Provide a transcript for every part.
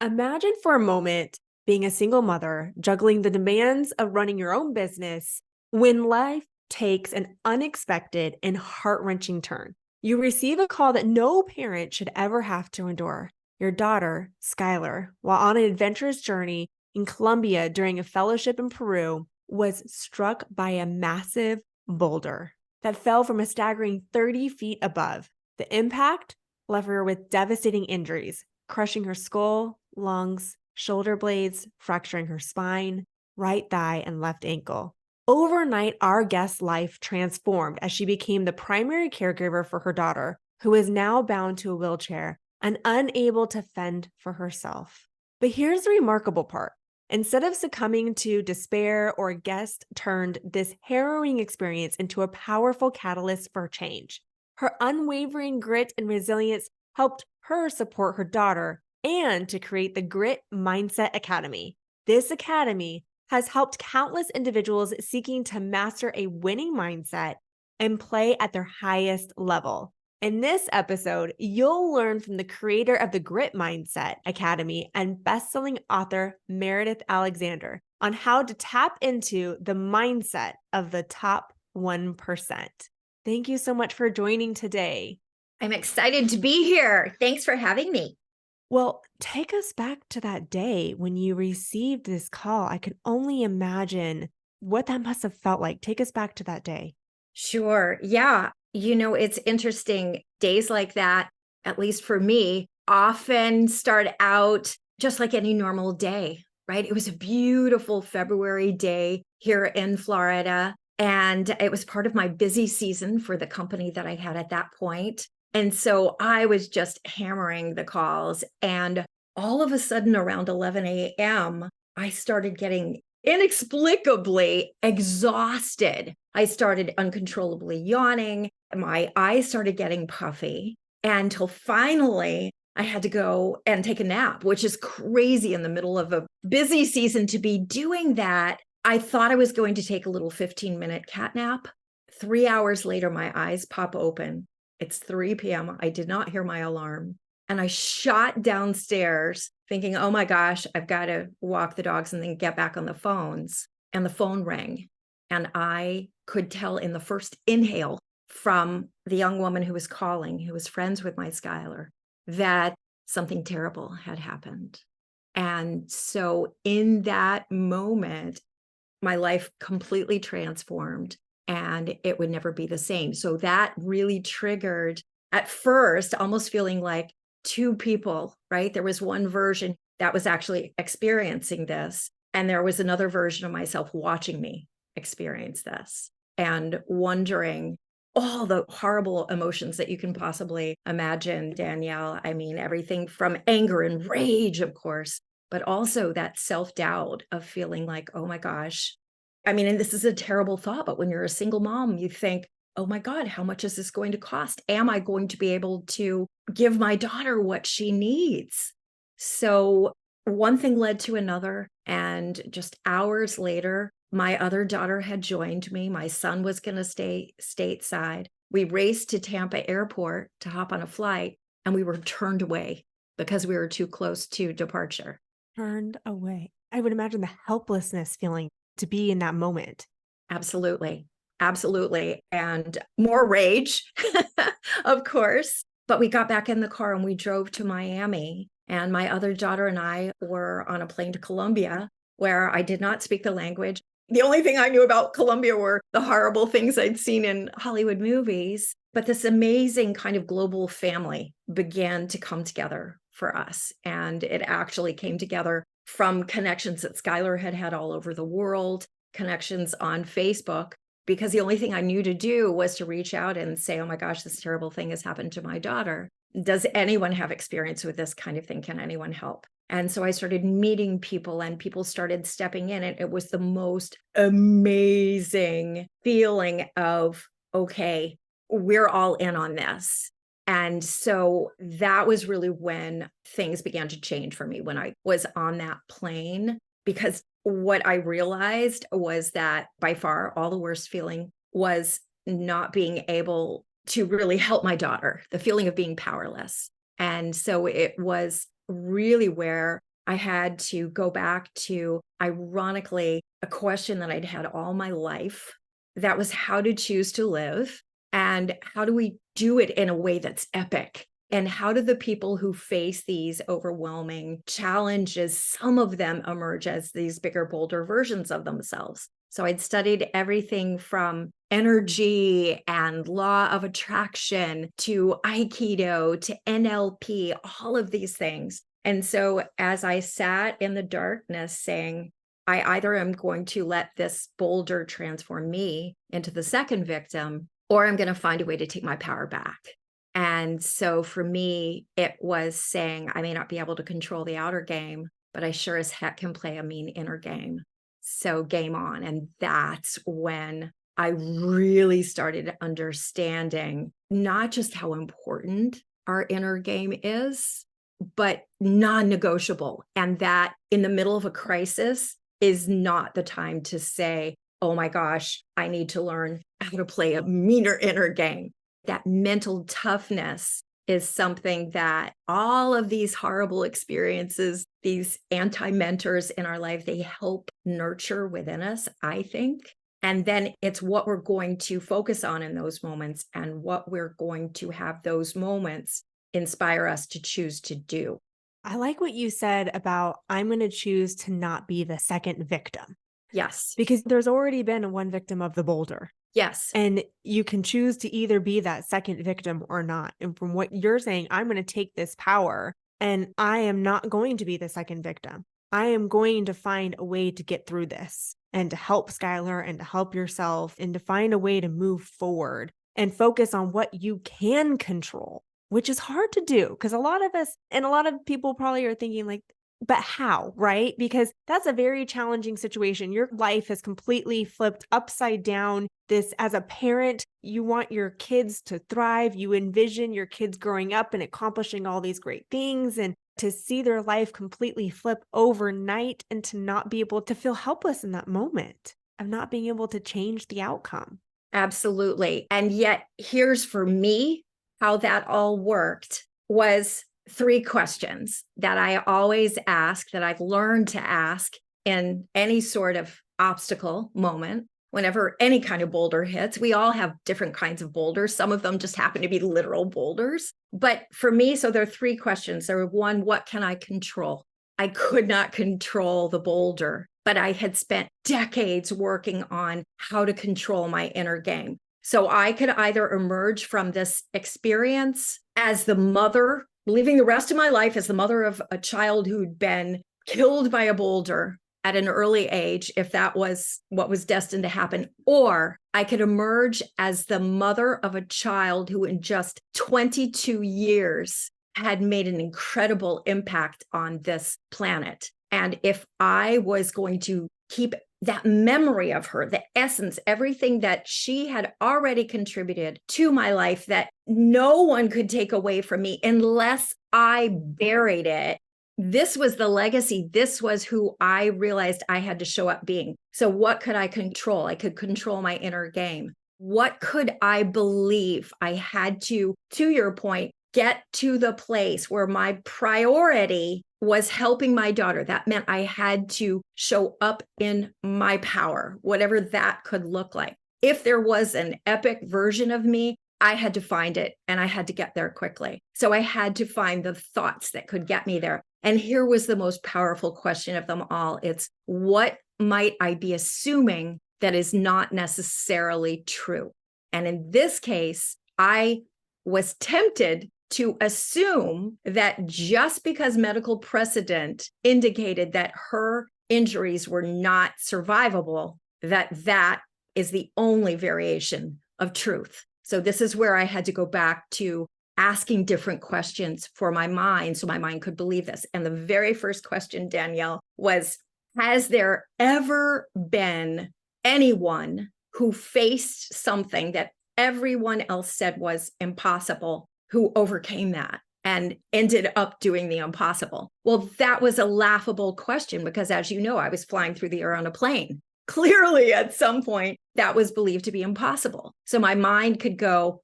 Imagine for a moment being a single mother, juggling the demands of running your own business when life takes an unexpected and heart wrenching turn. You receive a call that no parent should ever have to endure. Your daughter, Skylar, while on an adventurous journey in Colombia during a fellowship in Peru, was struck by a massive boulder that fell from a staggering 30 feet above. The impact left her with devastating injuries, crushing her skull, lungs, shoulder blades, fracturing her spine, right thigh, and left ankle. Overnight, our guest's life transformed as she became the primary caregiver for her daughter, who is now bound to a wheelchair and unable to fend for herself. But here's the remarkable part. Instead of succumbing to despair, our guest turned this harrowing experience into a powerful catalyst for change. Her unwavering grit and resilience helped her support her daughter and to create the Grit Mindset Academy. This academy has helped countless individuals seeking to master a winning mindset and play at their highest level. In this episode, you'll learn from the creator of the Grit Mindset Academy and best-selling author Meridith Alexander on how to tap into the mindset of the top 1%. Thank you so much for joining today. I'm excited to be here. Thanks for having me. Well, take us back to that day when you received this call. I can only imagine what that must have felt like. Take us back to that day. Sure. Yeah. It's interesting. Days like that, at least for me, often start out just like any normal day, right? It was a beautiful February day here in Florida, and it was part of my busy season for the company that I had at that point. And so I was just hammering the calls. And all of a sudden, around 11 a.m., I started getting inexplicably exhausted. I started uncontrollably yawning. My eyes started getting puffy until finally I had to go and take a nap, which is crazy in the middle of a busy season to be doing that. I thought I was going to take a little 15-minute cat nap. 3 hours later, my eyes pop open. It's 3 p.m. I did not hear my alarm. And I shot downstairs thinking, oh my gosh, I've got to walk the dogs and then get back on the phones. And the phone rang. And I could tell in the first inhale from the young woman who was calling, who was friends with my Skylar, that something terrible had happened. And so in that moment, my life completely transformed and it would never be the same. So that really triggered, at first, almost feeling like two people, right? There was one version that was actually experiencing this, and there was another version of myself watching me experience this and wondering all the horrible emotions that you can possibly imagine, Danielle. I mean, everything from anger and rage, of course, but also that self-doubt of feeling like, oh my gosh. I mean, and this is a terrible thought, but when you're a single mom, you think, oh my God, how much is this going to cost? Am I going to be able to give my daughter what she needs? So one thing led to another. And just hours later, my other daughter had joined me. My son was going to stay stateside. We raced to Tampa Airport to hop on a flight, and we were turned away because we were too close to departure. Turned away. I would imagine the helplessness feeling to be in that moment. Absolutely. Absolutely. And more rage, of course. But we got back in the car and we drove to Miami. And my other daughter and I were on a plane to Colombia, where I did not speak the language. The only thing I knew about Colombia were the horrible things I'd seen in Hollywood movies. But this amazing kind of global family began to come together for us. And it actually came together from connections that Skylar had had all over the world, connections on Facebook, because the only thing I knew to do was to reach out and say, oh my gosh, this terrible thing has happened to my daughter. Does anyone have experience with this kind of thing? Can anyone help? And so I started meeting people and people started stepping in, and it was the most amazing feeling of, okay, we're all in on this. And so that was really when things began to change for me, when I was on that plane, because what I realized was that by far all the worst feeling was not being able to really help my daughter, the feeling of being powerless. And so it was really where I had to go back to, ironically, a question that I'd had all my life. That was how to choose to live, and how do we do it in a way that's epic? And how do the people who face these overwhelming challenges, some of them emerge as these bigger, bolder versions of themselves? So I'd studied everything from energy and law of attraction to Aikido to NLP, all of these things. And so as I sat in the darkness saying, I either am going to let this boulder transform me into the second victim, or I'm going to find a way to take my power back. And so for me, it was saying, I may not be able to control the outer game, but I sure as heck can play a mean inner game. So game on. And that's when I really started understanding not just how important our inner game is, but non-negotiable. And that in the middle of a crisis is not the time to say, oh my gosh, I need to learn how to play a meaner inner game. That mental toughness is something that all of these horrible experiences, these anti-mentors in our life, they help nurture within us, I think. And then it's what we're going to focus on in those moments and what we're going to have those moments inspire us to choose to do. I like what you said about I'm going to choose to not be the second victim. Yes. Because there's already been one victim of the boulder. Yes. And you can choose to either be that second victim or not. And from what you're saying, I'm going to take this power and I am not going to be the second victim. I am going to find a way to get through this and to help Skylar and to help yourself and to find a way to move forward and focus on what you can control, which is hard to do because a lot of us and a lot of people probably are thinking like, but how, right? Because that's a very challenging situation. Your life has completely flipped upside down. This, as a parent, you want your kids to thrive. You envision your kids growing up and accomplishing all these great things, and to see their life completely flip overnight and to not be able to feel helpless in that moment of not being able to change the outcome. Absolutely. And yet here's for me how that all worked was 3 questions that I always ask, that I've learned to ask in any sort of obstacle moment. Whenever any kind of boulder hits, we all have different kinds of boulders. Some of them just happen to be literal boulders. But for me, so there are 3 questions. There were 1, what can I control? I could not control the boulder, but I had spent decades working on how to control my inner game. So I could either emerge from this experience as the mother, living the rest of my life as the mother of a child who'd been killed by a boulder at an early age, if that was what was destined to happen, or I could emerge as the mother of a child who in just 22 years had made an incredible impact on this planet. And if I was going to keep that memory of her, the essence, everything that she had already contributed to my life that no one could take away from me unless I buried it. This was the legacy. This was who I realized I had to show up being. So what could I control? I could control my inner game. What could I believe? I had to your point, get to the place where my priority was helping my daughter. That meant I had to show up in my power, whatever that could look like. If there was an epic version of me, I had to find it and I had to get there quickly. So I had to find the thoughts that could get me there. And here was the most powerful question of them all. It's what might I be assuming that is not necessarily true? And in this case, I was tempted to assume that just because medical precedent indicated that her injuries were not survivable, that is the only variation of truth. So this is where I had to go back to asking different questions for my mind so my mind could believe this. And the very first question, Danielle, was, has there ever been anyone who faced something that everyone else said was impossible, who overcame that and ended up doing the impossible? Well, that was a laughable question because, as you know, I was flying through the air on a plane. Clearly, at some point, that was believed to be impossible. So my mind could go,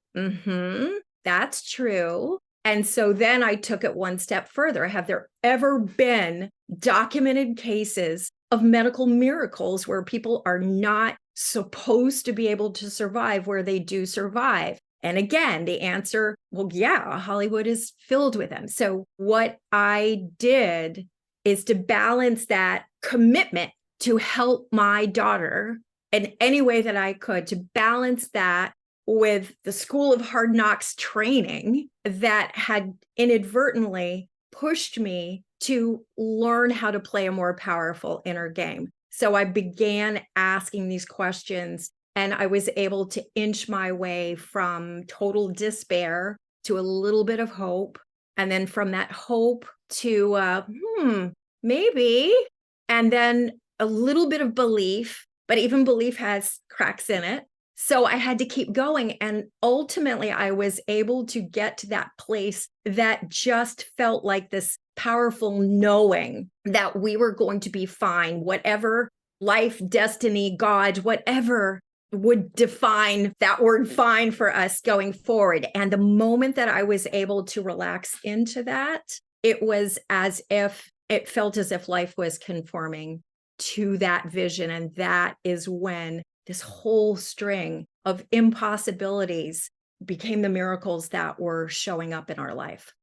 that's true. And so then I took it one step further. Have there ever been documented cases of medical miracles where people are not supposed to be able to survive, where they do survive? And again, the answer, well, yeah, Hollywood is filled with them. So what I did is to balance that commitment to help my daughter in any way that I could, to balance that with the School of Hard Knocks training that had inadvertently pushed me to learn how to play a more powerful inner game. So I began asking these questions, and I was able to inch my way from total despair to a little bit of hope. And then from that hope to, maybe, and then a little bit of belief, but even belief has cracks in it. So I had to keep going. And ultimately, I was able to get to that place that just felt like this powerful knowing that we were going to be fine, whatever life, destiny, God, whatever would define that word fine for us going forward. And the moment that I was able to relax into that, it was as if it felt as if life was conforming to that vision. And that is when this whole string of impossibilities became the miracles that were showing up in our life.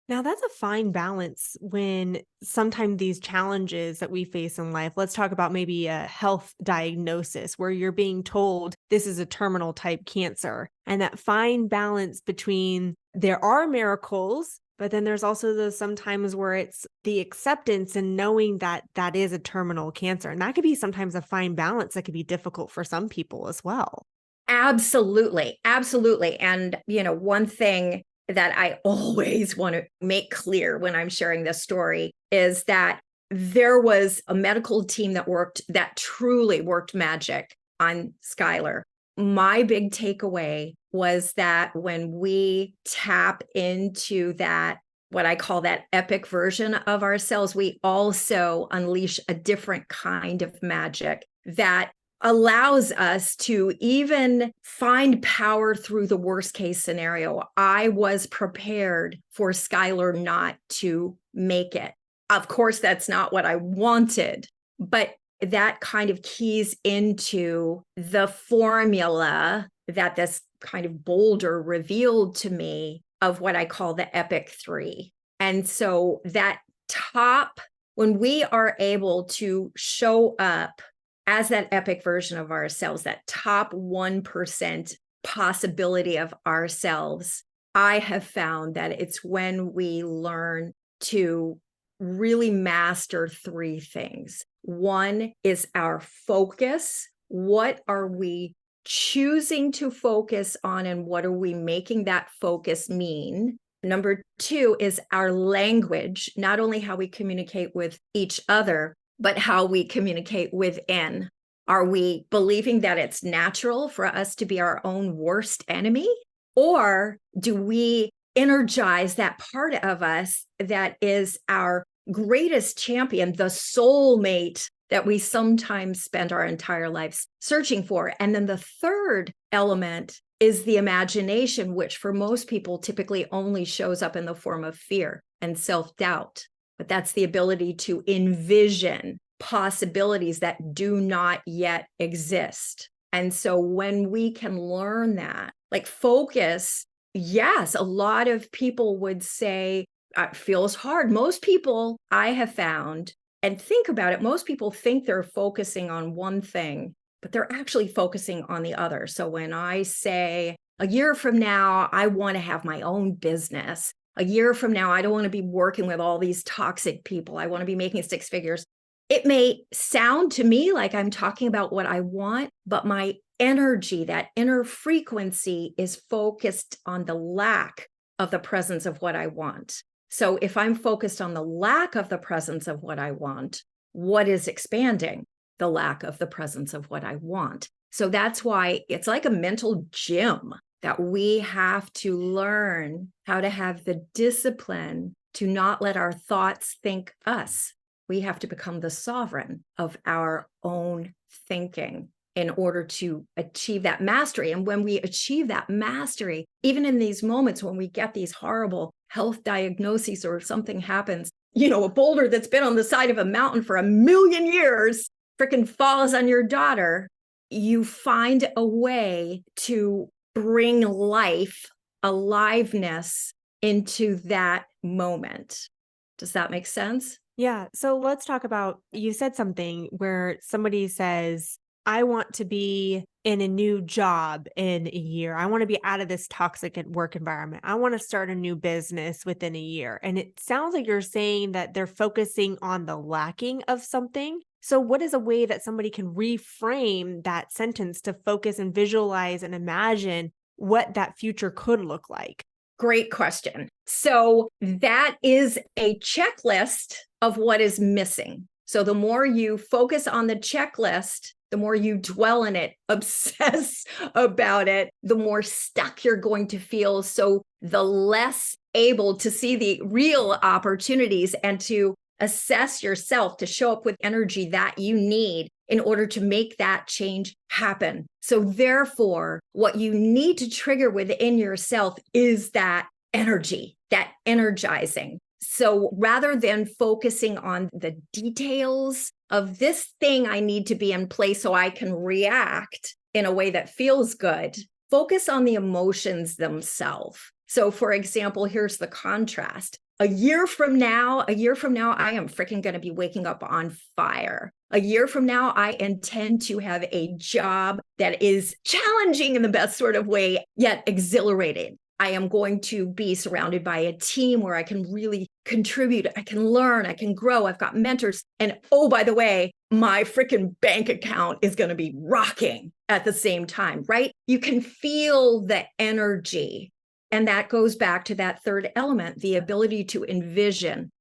Now, that's a fine balance when sometimes these challenges that we face in life, let's talk about maybe a health diagnosis where you're being told this is a terminal type cancer, and that fine balance between there are miracles, but then there's also the sometimes where it's the acceptance and knowing that that is a terminal cancer. And that could be sometimes a fine balance that could be difficult for some people as well. Absolutely. Absolutely. And, one thing that I always want to make clear when I'm sharing this story is that there was a medical team that truly worked magic on Skylar. My big takeaway was that when we tap into that, what I call that epic version of ourselves, we also unleash a different kind of magic that allows us to even find power through the worst case scenario. I was prepared for Skylar not to make it. Of course, that's not what I wanted, but that kind of keys into the formula that this kind of boulder revealed to me of what I call the epic three. And so that top, when we are able to show up as that epic version of ourselves, that top 1% possibility of ourselves, I have found that it's when we learn to really master three things. One is our focus. What are we choosing to focus on, and what are we making that focus mean? Number two is our language, not only how we communicate with each other, but how we communicate within. Are we believing that it's natural for us to be our own worst enemy? Or do we energize that part of us that is our greatest champion, the soulmate that we sometimes spend our entire lives searching for? And then the third element is the imagination, which for most people typically only shows up in the form of fear and self-doubt. But that's the ability to envision possibilities that do not yet exist. And so when we can learn that, like focus, yes, a lot of people would say it feels hard. Most people I have found, and think about it, most people think they're focusing on one thing, but they're actually focusing on the other. So when I say a year from now, I want to have my own business. A year from now, I don't want to be working with all these toxic people. I want to be making six figures. It may sound to me like I'm talking about what I want, but my energy, that inner frequency, is focused on the lack of the presence of what I want. So if I'm focused on the lack of the presence of what I want, what is expanding? The lack of the presence of what I want. So that's why it's like a mental gym that we have to learn how to have the discipline to not let our thoughts think us. We have to become the sovereign of our own thinking. in order to achieve that mastery. And when we achieve that mastery, even in these moments when we get these horrible health diagnoses or something happens, a boulder that's been on the side of a mountain for 1,000,000 years freaking falls on your daughter, you find a way to bring life, aliveness into that moment. Does that make sense? Yeah. So let's talk about, you said something where somebody says, I want to be in a new job in a year. I want to be out of this toxic work environment. I want to start a new business within a year. And it sounds like you're saying that they're focusing on the lacking of something. So what is a way that somebody can reframe that sentence to focus and visualize and imagine what that future could look like? Great question. So that is a checklist of what is missing. So the more you focus on the checklist, the more you dwell in it, obsess about it, the more stuck you're going to feel. So the less able to see the real opportunities and to assess yourself, to show up with energy that you need in order to make that change happen. So therefore, what you need to trigger within yourself is that energy, that energizing. So rather than focusing on the details of this thing I need to be in place so I can react in a way that feels good, focus on the emotions themselves. So for example, here's the contrast. A year from now, I am freaking going to be waking up on fire. A year from now, I intend to have a job that is challenging in the best sort of way, yet exhilarating. I am going to be surrounded by a team where I can really contribute. I can learn, I can grow. I've got mentors. And oh, by the way, my freaking bank account is going to be rocking at the same time, right? You can feel the energy. And that goes back to that third element, the ability to envision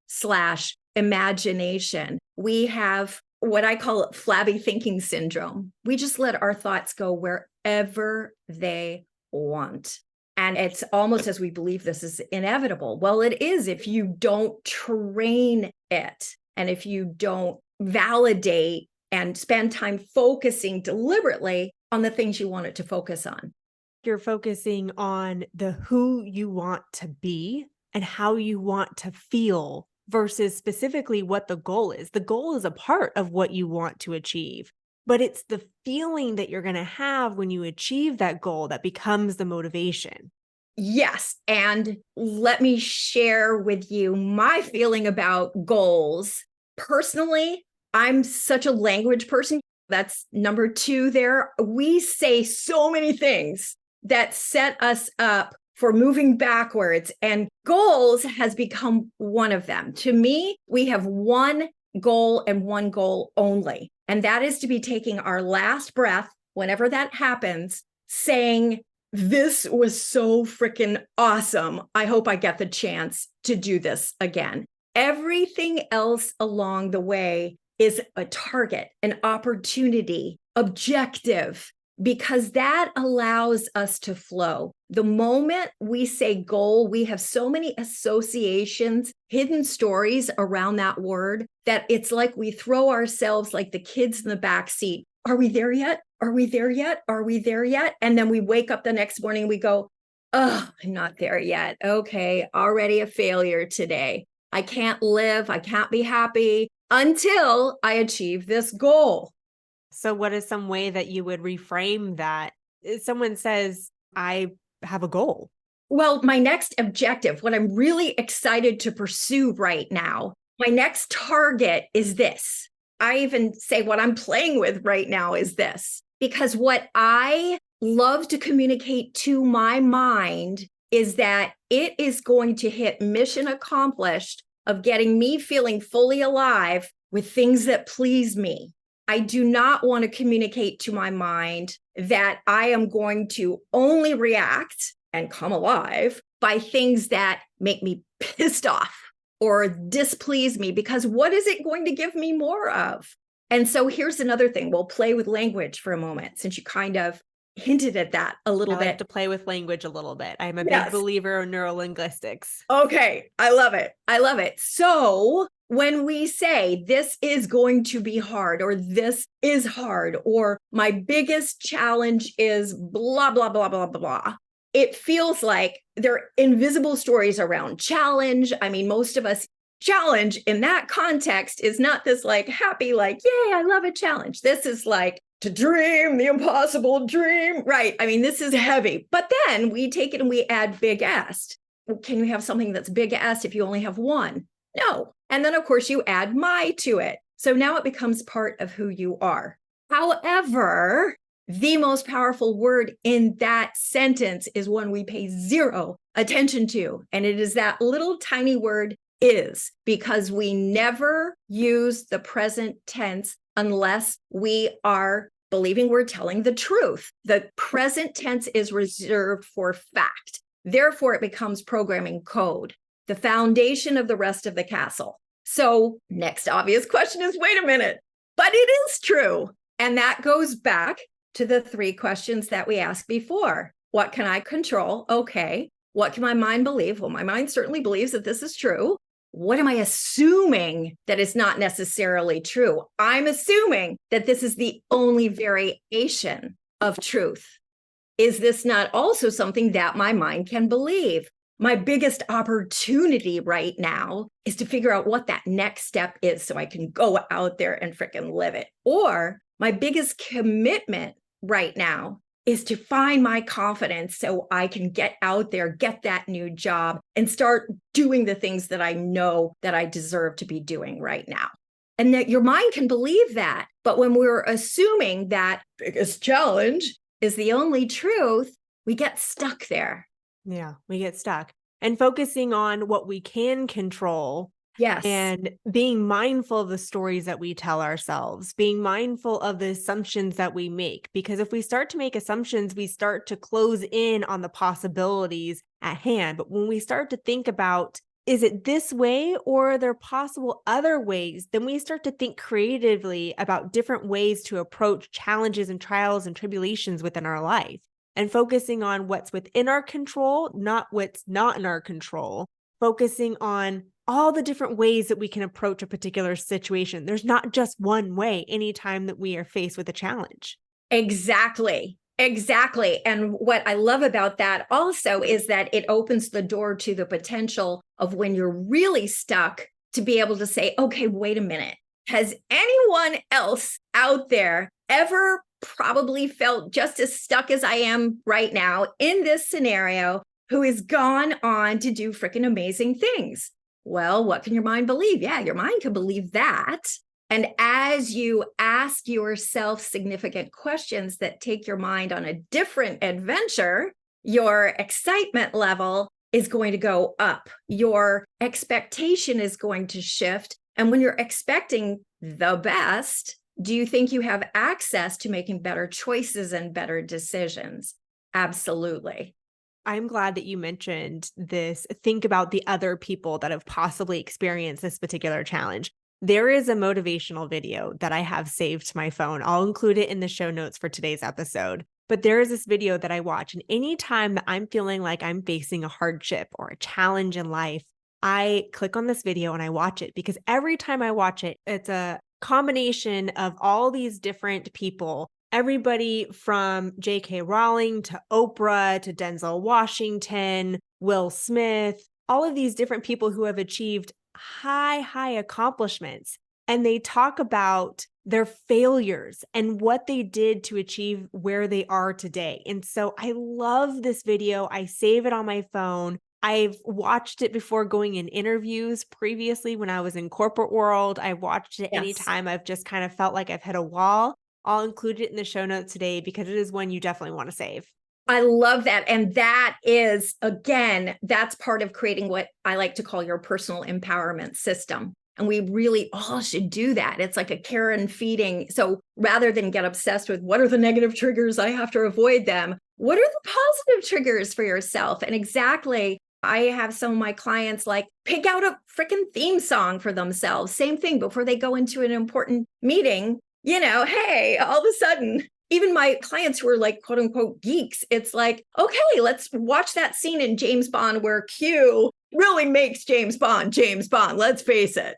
/ imagination. We have what I call flabby thinking syndrome. We just let our thoughts go wherever they want. And it's almost as we believe this is inevitable. Well, it is if you don't train it and if you don't validate and spend time focusing deliberately on the things you want it to focus on. You're focusing on the who you want to be and how you want to feel versus specifically what the goal is. The goal is a part of what you want to achieve, but it's the feeling that you're going to have when you achieve that goal that becomes the motivation. Yes. And let me share with you my feeling about goals. Personally, I'm such a language person. That's number 2 there. We say so many things that set us up for moving backwards, and goals has become one of them. To me, we have one goal and one goal only, and that is to be taking our last breath whenever that happens, saying, this was so freaking awesome. I hope I get the chance to do this again. Everything else along the way is a target, an opportunity, objective, because that allows us to flow. The moment we say goal, we have so many associations, hidden stories around that word that it's like we throw ourselves like the kids in the back seat. Are we there yet? Are we there yet? Are we there yet? And then we wake up the next morning and we go, oh, I'm not there yet. Okay, already a failure today. I can't live. I can't be happy until I achieve this goal. So what is some way that you would reframe that? If someone says, I have a goal. Well, my next objective, what I'm really excited to pursue right now, my next target is this. I even say what I'm playing with right now is this, because what I love to communicate to my mind is that it is going to hit mission accomplished of getting me feeling fully alive with things that please me. I do not want to communicate to my mind that I am going to only react and come alive by things that make me pissed off or displease me, because what is it going to give me more of? And so here's another thing. We'll play with language for a moment, since you kind of hinted at that a little bit. I like to play with language a little bit. I'm a Yes. big believer in neurolinguistics. Okay. I love it. I love it. So when we say this is going to be hard, or this is hard, or my biggest challenge is blah, blah, blah, blah, blah, blah, it feels like there are invisible stories around challenge. I mean, most of us challenge in that context is not this like happy, like, yay, I love a challenge. This is like to dream the impossible dream, right? I mean, this is heavy. But then we take it and we add big S. Can you have something that's big S if you only have one? No. And then, of course, you add my to it. So now it becomes part of who you are. However, the most powerful word in that sentence is one we pay zero attention to. And it is that little tiny word is, because we never use the present tense unless we are believing we're telling the truth. The present tense is reserved for fact. Therefore, it becomes programming code, the foundation of the rest of the castle. So next obvious question is, wait a minute, but it is true. And that goes back to the 3 questions that we asked before. What can I control? Okay. What can my mind believe? Well, my mind certainly believes that this is true. What am I assuming that is not necessarily true? I'm assuming that this is the only variation of truth. Is this not also something that my mind can believe? My biggest opportunity right now is to figure out what that next step is so I can go out there and freaking live it. Or my biggest commitment right now is to find my confidence so I can get out there, get that new job, and start doing the things that I know that I deserve to be doing right now. And that your mind can believe that. But when we're assuming that biggest challenge is the only truth, we get stuck there. Yeah, we get stuck. And focusing on what we can control. Yes. And being mindful of the stories that we tell ourselves, being mindful of the assumptions that we make. Because if we start to make assumptions, we start to close in on the possibilities at hand. But when we start to think about, is it this way or are there possible other ways? Then we start to think creatively about different ways to approach challenges and trials and tribulations within our life. And focusing on what's within our control, not what's not in our control. Focusing on all the different ways that we can approach a particular situation. There's not just one way anytime that we are faced with a challenge. Exactly. Exactly. And what I love about that also is that it opens the door to the potential of when you're really stuck to be able to say, okay, wait a minute. Has anyone else out there ever probably felt just as stuck as I am right now in this scenario, who has gone on to do freaking amazing things? Well, what can your mind believe? Yeah, your mind can believe that. And as you ask yourself significant questions that take your mind on a different adventure, your excitement level is going to go up. Your expectation is going to shift. And when you're expecting the best, do you think you have access to making better choices and better decisions? Absolutely. I'm glad that you mentioned this. Think about the other people that have possibly experienced this particular challenge. There is a motivational video that I have saved to my phone. I'll include it in the show notes for today's episode. But there is this video that I watch, and anytime that I'm feeling like I'm facing a hardship or a challenge in life, I click on this video and I watch it, because every time I watch it, it's a combination of all these different people. Everybody from J.K. Rowling to Oprah to Denzel Washington, Will Smith, all of these different people who have achieved high accomplishments. And they talk about their failures and what they did to achieve where they are today. And so I love this video. I save it on my phone. I've watched it before going in interviews previously when I was in corporate world. I watched it anytime I've just kind of felt like I've hit a wall. I'll include it in the show notes today because it is one you definitely want to save. I love that. And that is, again, that's part of creating what I like to call your personal empowerment system. And we really all should do that. It's like a care and feeding. So rather than get obsessed with what are the negative triggers, I have to avoid them. What are the positive triggers for yourself? And exactly, I have some of my clients like pick out a freaking theme song for themselves. Same thing before they go into an important meeting. You know, hey, all of a sudden, even my clients who are like, quote unquote, geeks, it's like, okay, let's watch that scene in James Bond where Q really makes James Bond. Let's face it.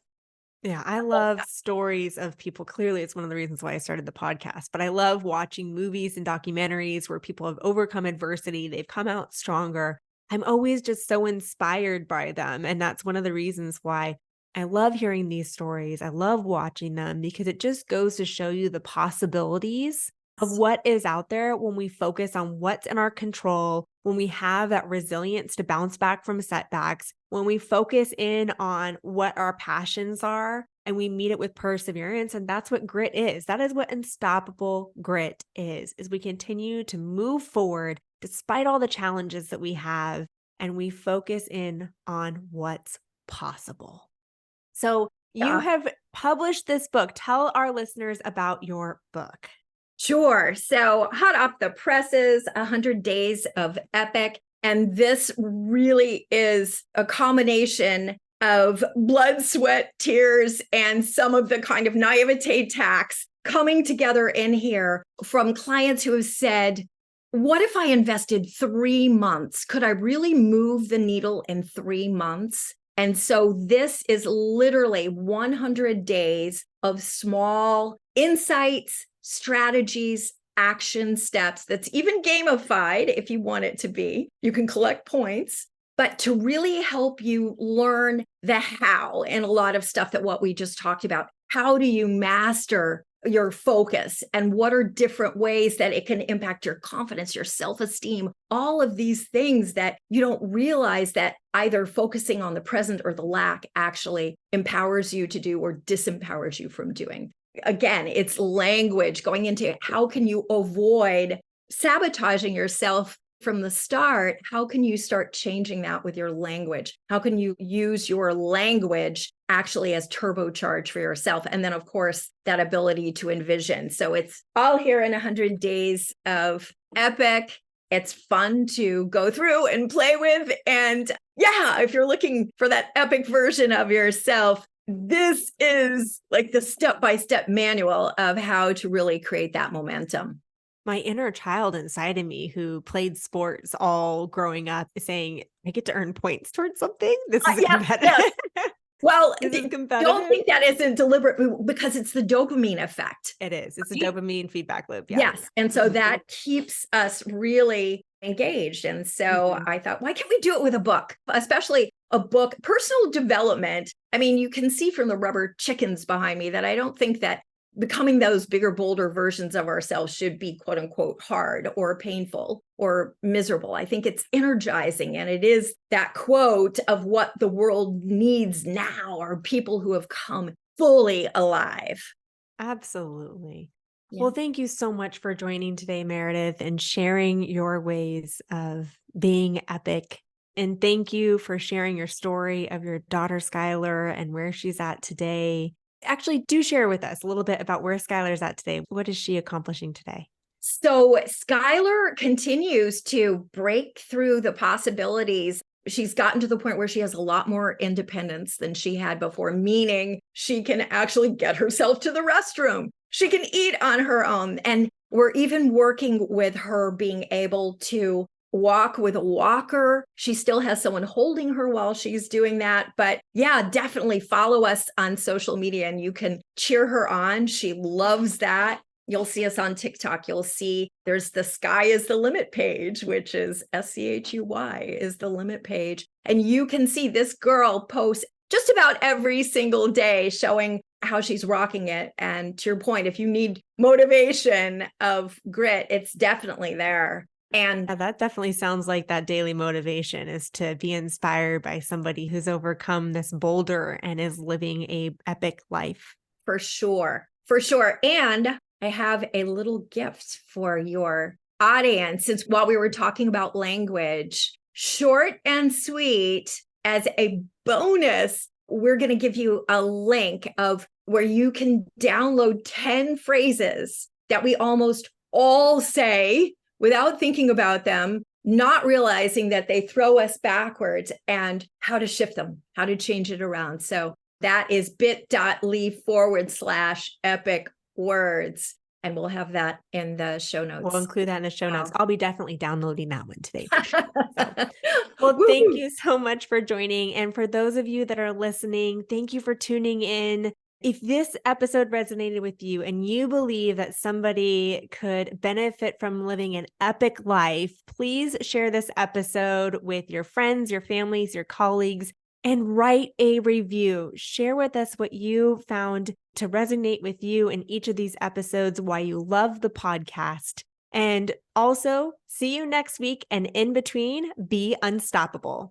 Yeah, I love stories of people. Clearly, it's one of the reasons why I started the podcast, but I love watching movies and documentaries where people have overcome adversity, they've come out stronger. I'm always just so inspired by them. And that's one of the reasons why I love hearing these stories. I love watching them because it just goes to show you the possibilities of what is out there when we focus on what's in our control, when we have that resilience to bounce back from setbacks, when we focus in on what our passions are and we meet it with perseverance. And that's what grit is. That is what unstoppable grit is we continue to move forward despite all the challenges that we have, and we focus in on what's possible. So you Yeah. have published this book. Tell our listeners about your book. Sure. So hot off the presses, 100 Days of Epic. And this really is a combination of blood, sweat, tears, and some of the kind of naivete tax coming together in here from clients who have said, what if I invested 3 months? Could I really move the needle in 3 months? And so this is literally 100 days of small insights, strategies, action steps that's even gamified if you want it to be. You can collect points, but to really help you learn the how and a lot of stuff that what we just talked about. How do you master your focus, and what are different ways that it can impact your confidence, your self-esteem, all of these things that you don't realize that either focusing on the present or the lack actually empowers you to do or disempowers you from doing. Again, it's language going into how can you avoid sabotaging yourself from the start. How can you start changing that with your language? How can you use your language actually as turbocharge for yourself? And then, of course, that ability to envision. So it's all here in 100 Days of Epic. It's fun to go through and play with. And yeah, if you're looking for that epic version of yourself, this is like the step-by-step manual of how to really create that momentum. My inner child inside of me who played sports all growing up is saying, I get to earn points towards something. This is Yes, competitive. yes. Well, This is don't competitive. think that isn't deliberate because it's the dopamine effect. It is. It's a Right? dopamine feedback loop. Yeah. Yes. And so that keeps us really engaged. And so I thought, why can't we do it with a book, especially a book, personal development? I mean, you can see from the rubber chickens behind me that I don't think that becoming those bigger, bolder versions of ourselves should be quote unquote hard or painful or miserable. I think it's energizing. And it is that quote of what the world needs now are people who have come fully alive. Absolutely. Yeah. Well, thank you so much for joining today, Meredith, and sharing your ways of being epic. And thank you for sharing your story of your daughter, Skylar, and where she's at today. Actually, do share with us a little bit about where Skylar's at today. What is she accomplishing today? So Skylar continues to break through the possibilities. She's gotten to the point where she has a lot more independence than she had before, meaning she can actually get herself to the restroom. She can eat on her own. And we're even working with her being able to walk with a walker. She still has someone holding her while she's doing that. But yeah, definitely follow us on social media and you can cheer her on. She loves that. You'll see us on TikTok. You'll see there's the Sky is the Limit page, which is SCHUY is the limit page. And you can see this girl post just about every single day showing how she's rocking it. And to your point, if you need motivation of grit, it's definitely there. And Yeah, that definitely sounds like that daily motivation is to be inspired by somebody who's overcome this boulder and is living a epic life. for sure, for sure. And I have a little gift for your audience. Since while we were talking about language, short and sweet, as a bonus, we're going to give you a link of where you can download 10 phrases that we almost all say without thinking about them, not realizing that they throw us backwards, and how to shift them, how to change it around. So that is bit.ly/epic words. And we'll have that in the show We'll notes. include that in the show notes. Wow. I'll be definitely downloading that one today for sure. So, well, thank Woo-hoo. you so much for joining. And for those of you that are listening, thank you for tuning in. If this episode resonated with you and you believe that somebody could benefit from living an epic life, please share this episode with your friends, your families, your colleagues, and write a review. Share with us what you found to resonate with you in each of these episodes, why you love the podcast. And also, see you next week. And in between, be unstoppable.